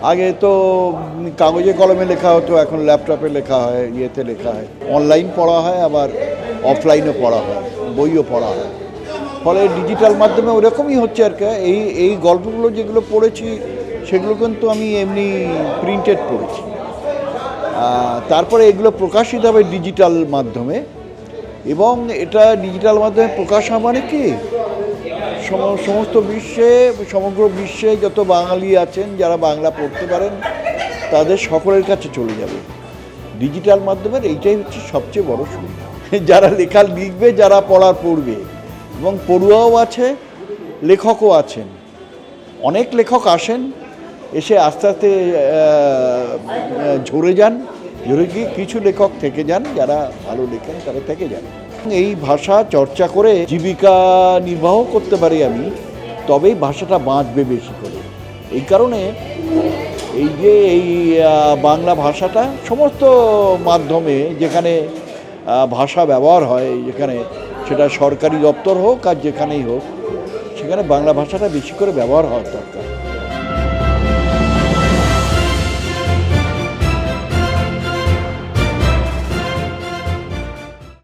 আগে তো কাগজে কলমে লেখা হতো, এখন ল্যাপটপে লেখা হয়, ইয়েতে লেখা হয়, অনলাইন পড়া হয়, আবার অফলাইনও পড়া হয়, বইও পড়া হয়। ফলে ডিজিটাল মাধ্যমে ওরকমই হচ্ছে আর কি। এই গল্পগুলো যেগুলো পড়েছি সেগুলো কিন্তু আমি এমনি প্রিন্টেড পড়েছি। তারপরে এগুলো প্রকাশিত হবে ডিজিটাল মাধ্যমে, এবং এটা ডিজিটাল মাধ্যমে প্রকাশ হওয়া মানে কি সমস্ত বিশ্বে, সমগ্র বিশ্বে যত বাঙালি আছেন যারা বাংলা পড়তে পারেন তাদের সকলের কাছে চলে যাবে। ডিজিটাল মাধ্যমের এইটাই হচ্ছে সবচেয়ে বড় সুবিধা। যারা লেখা লিখবে, যারা পড়ার পড়বে, এবং পড়ুয়াও আছে, লেখকও আছেন। অনেক লেখক আসেন, এসে আস্তে আস্তে ঝরে যান, ঝরে গিয়ে কিছু লেখক থেকে যান, যারা ভালো লেখেন তারা থেকে যান। এই ভাষা চর্চা করে জীবিকা নির্বাহ করতে পারি আমি, তবেই ভাষাটা বাঁচবে বেশি করে। এই কারণে এই বাংলা ভাষাটা সমস্ত মাধ্যমে যেখানে ভাষা ব্যবহার হয়, যেখানে সেটা সরকারি দপ্তর হোক আর যেখানেই হোক, সেখানে বাংলা ভাষাটা বেশি করে ব্যবহার হওয়ার দরকার।